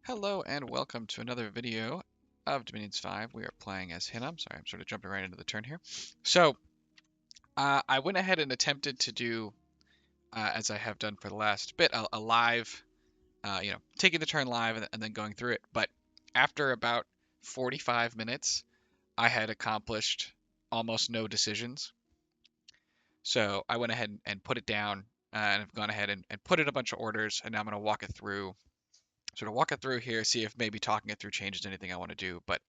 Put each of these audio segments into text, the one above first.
Hello and welcome to another video of Dominions 5. We are playing as Hinnom. Sorry, I'm sort of jumping right into the turn here. I went ahead and attempted to do, as I have done for the last bit, a live, taking the turn live and then going through it. But after about 45 minutes, I had accomplished almost no decisions. So I went ahead and put it down, and I've gone ahead and put in a bunch of orders, and now I'm going to walk it through here, see if maybe talking it through changes anything I want to do. But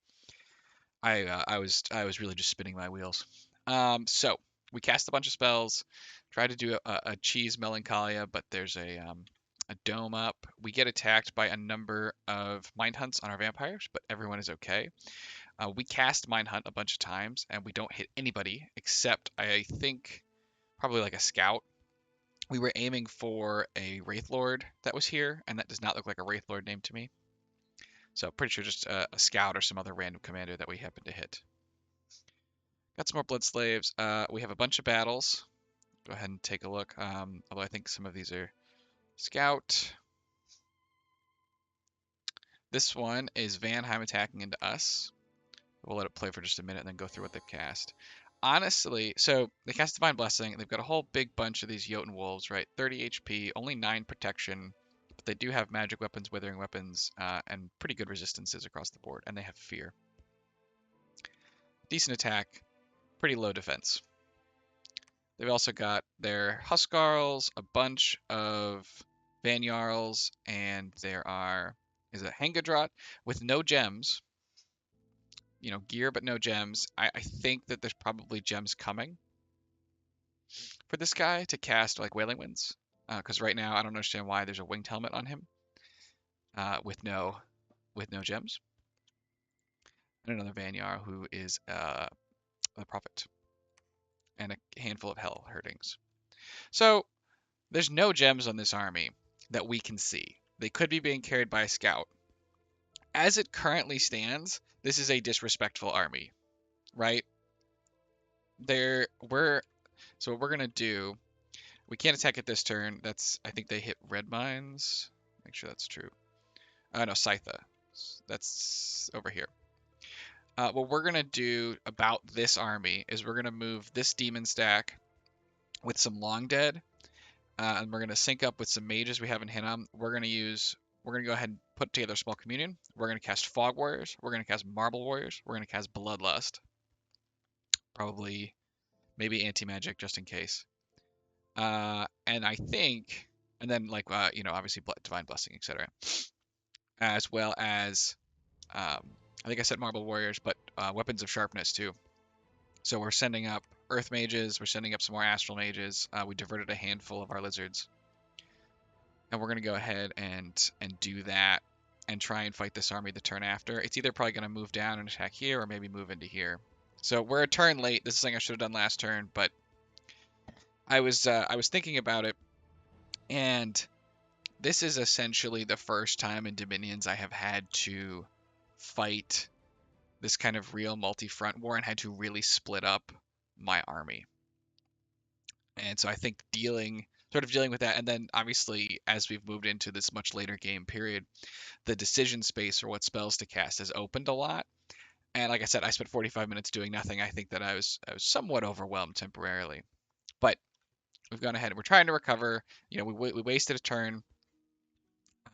I was really just spinning my wheels. So we cast a bunch of spells, try to do a cheese melancholia, but there's a dome up. We get attacked by a number of mind hunts on our vampires, but everyone is okay. We cast mind hunt a bunch of times, and we don't hit anybody except I think probably like a scout. We were aiming for a Wraith Lord that was here, and that does not look like a Wraith Lord name to me. So pretty sure just a scout or some other random commander that we happen to hit. Got some more blood slaves. We have a bunch of battles. Go ahead and take a look. Although I think some of these are scout. This one is Vanheim attacking into us. We'll let it play for just a minute and then go through what they've cast. Honestly, so they cast Divine Blessing. They've got a whole big bunch of these Jotun Wolves, right? 30 HP, only 9 protection. But they do have magic weapons, withering weapons, and pretty good resistances across the board. And they have fear. Decent attack, pretty low defense. They've also got their Huskarls, a bunch of Van Jarls, and there is a Hangadrot with no gems. Gear but no gems. I think that there's probably gems coming for this guy to cast like Wailing Winds. Because right now I don't understand why there's a winged helmet on him with no gems. And another Van Jarl who is a Prophet. And a handful of Hell Herdings. So there's no gems on this army that we can see. They could be being carried by a scout. As it currently stands, this is a disrespectful army, right? So what we're gonna do, we can't attack it this turn. I think they hit red mines. Make sure that's true. No, Scytha. That's over here. What we're gonna do about this army is we're gonna move this demon stack with some long dead, and we're gonna sync up with some mages we have in Hinnom. We're gonna go ahead and put together a small communion. We're gonna cast Fog Warriors. We're gonna cast Marble Warriors. We're gonna cast Bloodlust. Probably, maybe anti-magic just in case. And I think, and then obviously Divine Blessing, etc. As well as, I think I said Marble Warriors, but Weapons of Sharpness too. So we're sending up Earth Mages. We're sending up some more Astral Mages. We diverted a handful of our Lizards. And we're going to go ahead and do that and try and fight this army the turn after. It's either probably going to move down and attack here or maybe move into here. So we're a turn late. This is something I should have done last turn, but I was thinking about it, and this is essentially the first time in Dominions I have had to fight this kind of real multi-front war and had to really split up my army. And so I think dealing with that, and then obviously as we've moved into this much later game period, the decision space for what spells to cast has opened a lot. And like I said, I spent 45 minutes doing nothing. I think that I was somewhat overwhelmed temporarily, but we've gone ahead. We're trying to recover. We wasted a turn,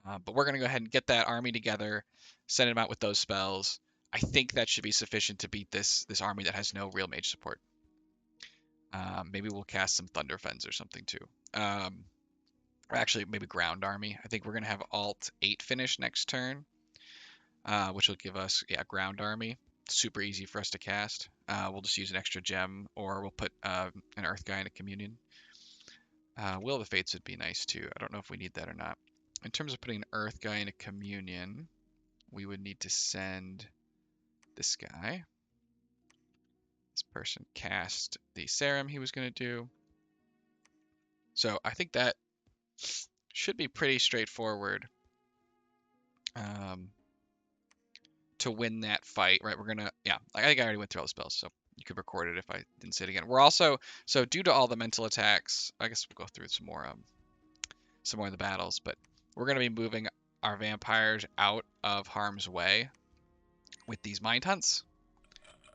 but we're going to go ahead and get that army together, send them out with those spells. I think that should be sufficient to beat this army that has no real mage support. Maybe we'll cast some Thunderfens or something too. Or actually, maybe Ground Army. I think we're going to have Alt 8 finish next turn, which will give us, Ground Army. Super easy for us to cast. We'll just use an extra gem, or we'll put an Earth guy in a Communion. Will of the Fates would be nice too. I don't know if we need that or not. In terms of putting an Earth guy in a Communion, we would need to send this guy. This person cast the Serum he was going to do. So I think that should be pretty straightforward to win that fight, right? We're gonna, I think I already went through all the spells, so you could record it if I didn't say it again. We're also, so due to all the mental attacks, I guess we'll go through some more of the battles, but we're gonna be moving our vampires out of harm's way with these mind hunts.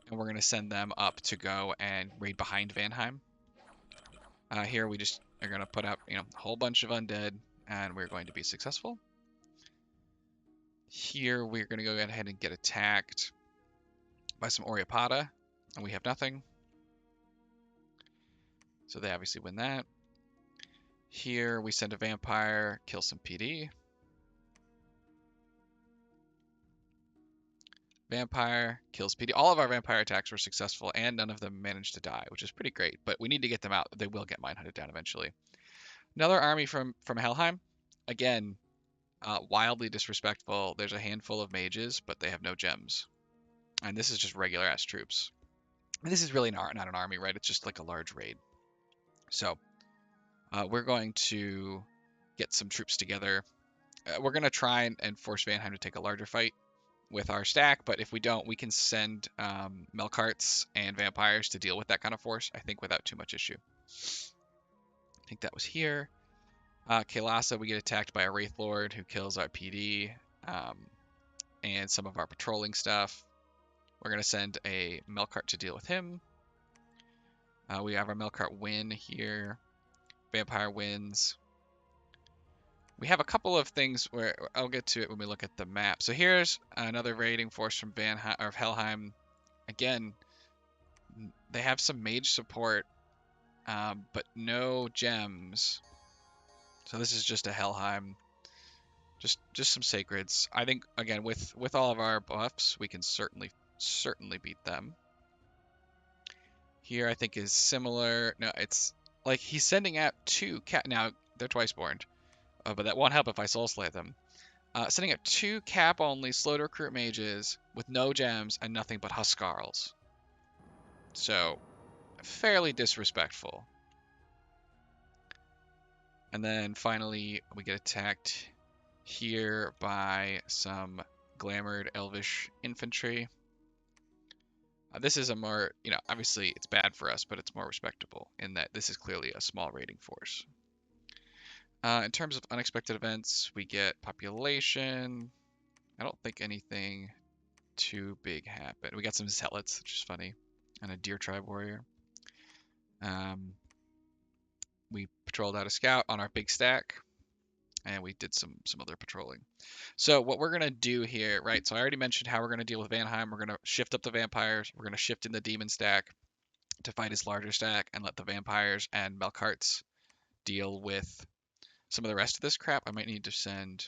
And we're going to send them up to go and raid behind Vanheim. Here we just are going to put up, a whole bunch of undead, and we're going to be successful. Here we're going to go ahead and get attacked by some Oreopoda, and we have nothing. So they obviously win that. Here we send a vampire, kill some PD. Vampire kills PD. All of our vampire attacks were successful, and none of them managed to die, which is pretty great. But we need to get them out. They will get mine hunted down eventually. Another army from Helheim. Again, wildly disrespectful. There's a handful of mages, but they have no gems. And this is just regular ass troops. And this is really not an army, right? It's just like a large raid. So we're going to get some troops together. We're going to try and force Vanheim to take a larger fight with our stack, but if we don't, we can send Melkarts and vampires to deal with that kind of force, I think, without too much issue. I think that was here. Kaelasa, we get attacked by a Wraith Lord who kills our PD and some of our patrolling stuff. We're going to send a Melkart to deal with him. We have our Melkart win here. Vampire wins. We have a couple of things where I'll get to it when we look at the map. So here's another raiding force from Helheim. Again, they have some mage support, but no gems. So this is just a Helheim, just some sacreds. I think again with all of our buffs, we can certainly beat them. Here I think is similar. No, it's like he's sending out two cat. Now they're twice born. But that won't help if I soul slay them. Sending out two cap-only slow to recruit mages with no gems and nothing but Huskarls. So, fairly disrespectful. And then finally, we get attacked here by some glamored elvish infantry. This is a more, obviously it's bad for us, but it's more respectable in that this is clearly a small raiding force. In terms of unexpected events, we get population. I don't think anything too big happened. We got some zealots, which is funny, and a deer tribe warrior. We patrolled out a scout on our big stack, and we did some other patrolling. So what we're gonna do here, right? So I already mentioned how we're gonna deal with Vanheim. We're gonna shift up the vampires. We're gonna shift in the demon stack to fight his larger stack, and let the vampires and Melkarts deal with some of the rest of this crap. I might need to send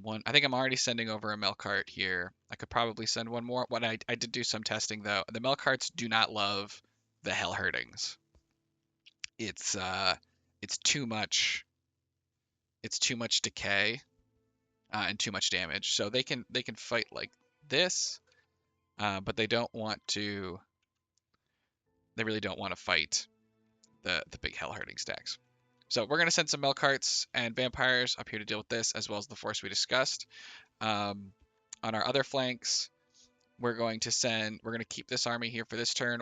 one. I think I'm already sending over a Melkart here. I could probably send one more. What I did do some testing though. The Melkarts do not love the Hell Herdings. It's too much. It's too much decay and too much damage. So they can fight like this, but they don't want to. They really don't want to fight the big Hell Herding stacks. So we're going to send some Melkarts and Vampires up here to deal with this, as well as the force we discussed. On our other flanks, we're going to keep this army here for this turn.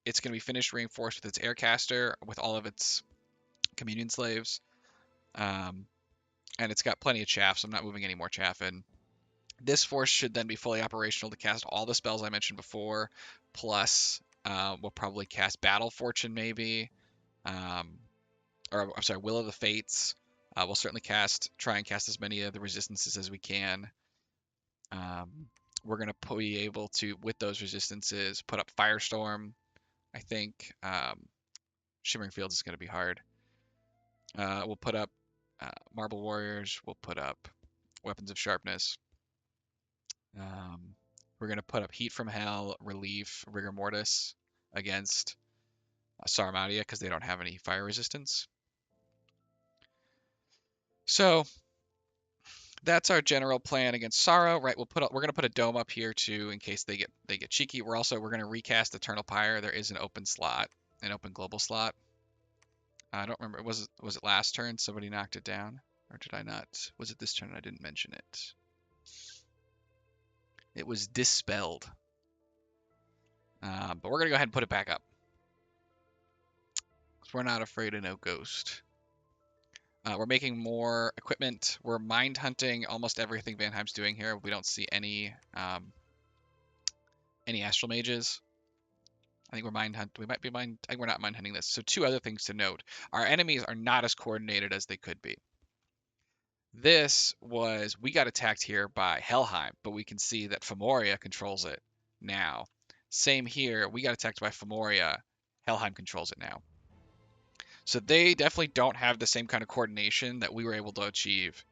It's going to be finished reinforced with its Aircaster, with all of its Communion Slaves. And it's got plenty of chaff, so I'm not moving any more chaff in. This force should then be fully operational to cast all the spells I mentioned before, plus we'll probably cast Battle Fortune maybe. Or I'm sorry, Will of the Fates. We'll certainly try and cast as many of the resistances as we can. We're going to be able to, with those resistances, put up Firestorm. I think Shimmering Fields is going to be hard. We'll put up Marble Warriors. We'll put up Weapons of Sharpness. We're going to put up Heat from Hell, Relief, Rigor Mortis against Sarmatia because they don't have any fire resistance. So that's our general plan against Sorrow, right? We're going to put a dome up here too in case they get cheeky. We're going to recast Eternal Pyre. There is an open global slot. I don't remember. Was it last turn somebody knocked it down, or did I not? Was it this turn? I didn't mention it. It was dispelled. But we're going to go ahead and put it back up. We're not afraid of no ghost. We're making more equipment. We're mind hunting almost everything Vanheim's doing here. We don't see any astral mages. I think we're mind hunt. We might be mind. I think we're not mind hunting this. So two other things to note: our enemies are not as coordinated as they could be. This was we got attacked here by Helheim, but we can see that Femoria controls it now. Same here. We got attacked by Femoria. Helheim controls it now. So they definitely don't have the same kind of coordination that we were able to achieve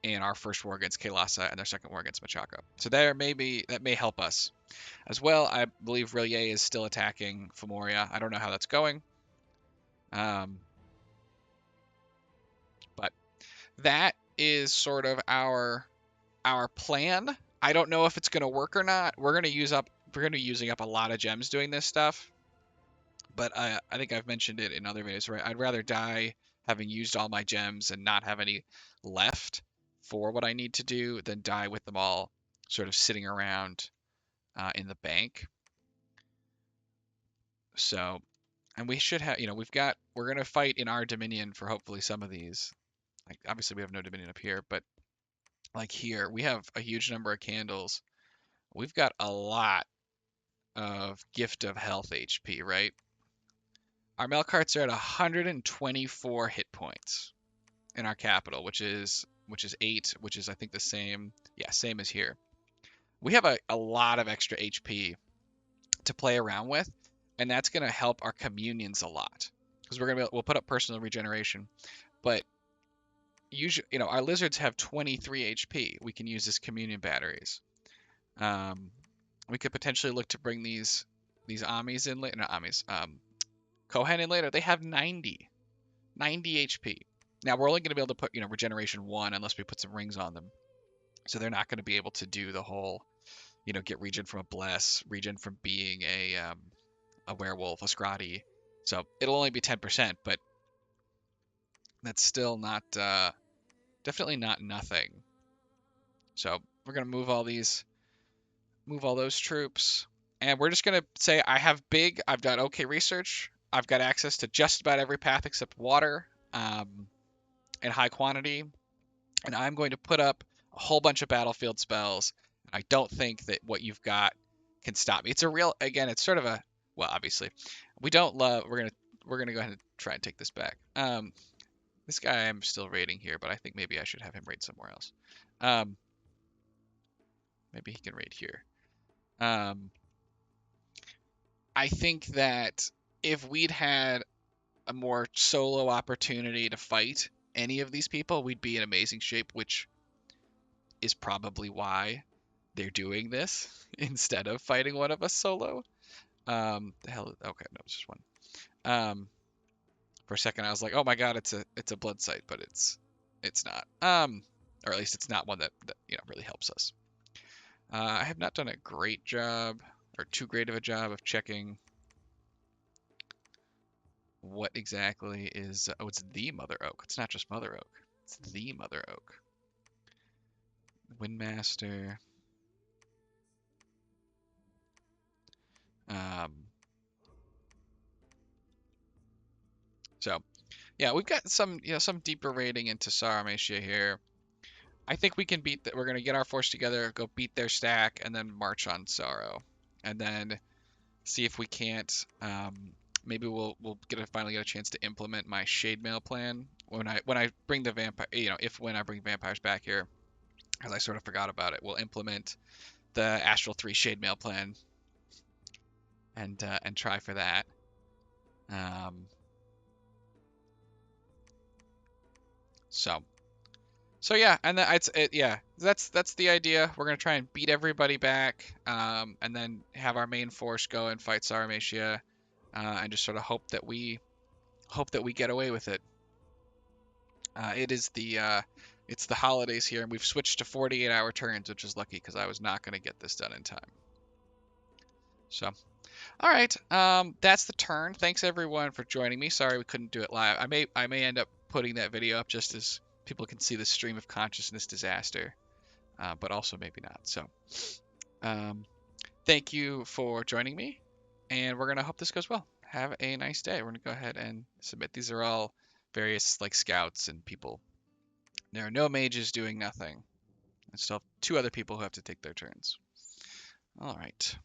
in our first war against Kailasa and their second war against Machaka. So that may help us. As well, I believe Rillier is still attacking Femoria. I don't know how that's going. But that is sort of our plan. I don't know if it's going to work or not. We're going to be using up a lot of gems doing this stuff. But I think I've mentioned it in other videos, right? I'd rather die having used all my gems and not have any left for what I need to do than die with them all sort of sitting around in the bank. So, and we should have, we're going to fight in our Dominion for hopefully some of these. Like, obviously we have no Dominion up here, but like here, we have a huge number of candles. We've got a lot of Gift of Health HP, right? Our Melkarts are at 124 hit points in our capital, which is 8, which is I think the same. Yeah, same as here. We have a lot of extra HP to play around with, and that's going to help our communions a lot because we'll put up personal regeneration, but usually our lizards have 23 HP. We can use as communion batteries. We could potentially look to bring these Amis in later. Not Amis. Kohen in later. They have 90 HP. Now we're only going to be able to put regeneration 1 unless we put some rings on them. So they're not going to be able to do the whole get regen from a bless, regen from being a werewolf, a scrotty. So it'll only be 10%, but that's still not definitely not nothing. So we're going to move all those troops, and we're just going to say I've got okay research. I've got access to just about every path except water in high quantity, and I'm going to put up a whole bunch of battlefield spells. I don't think that what you've got can stop me. It's sort of a, well, obviously, we don't love, we're gonna go ahead and try and take this back. This guy I'm still raiding here, but I think maybe I should have him raid somewhere else. Maybe he can raid here. I think that if we'd had a more solo opportunity to fight any of these people, we'd be in amazing shape, which is probably why they're doing this instead of fighting one of us solo. The hell? Okay, no, it's just one. For a second I was like, oh my god, it's a blood site, but it's not. Or at least it's not one that really helps us. I have not done a great job, or too great of a job of checking what exactly is. Oh, it's the Mother Oak. It's not just Mother Oak. It's the Mother Oak. Windmaster. So, yeah, we've got some deeper raiding into Saramatia here. I think we can beat that. We're gonna get our force together, go beat their stack, and then march on Sorrow, and then see if we can't. Maybe we'll finally get a chance to implement my shade mail plan when I bring the vampire. When I bring vampires back here, because I sort of forgot about it. We'll implement the Astral 3 shade mail plan and try for that. So yeah, and that's the idea. We're gonna try and beat everybody back, and then have our main force go and fight Saramatia, and just sort of hope that we get away with it. It's the holidays here, and we've switched to 48-hour turns, which is lucky because I was not gonna get this done in time. So, all right, that's the turn. Thanks everyone for joining me. Sorry we couldn't do it live. I may end up putting that video up just as people can see the stream of consciousness disaster, but also maybe not. So, thank you for joining me, and we're gonna hope this goes well. Have a nice day. We're gonna go ahead and submit. These are all various like scouts and people. There are no mages doing nothing. I still have 2 other people who have to take their turns. All right.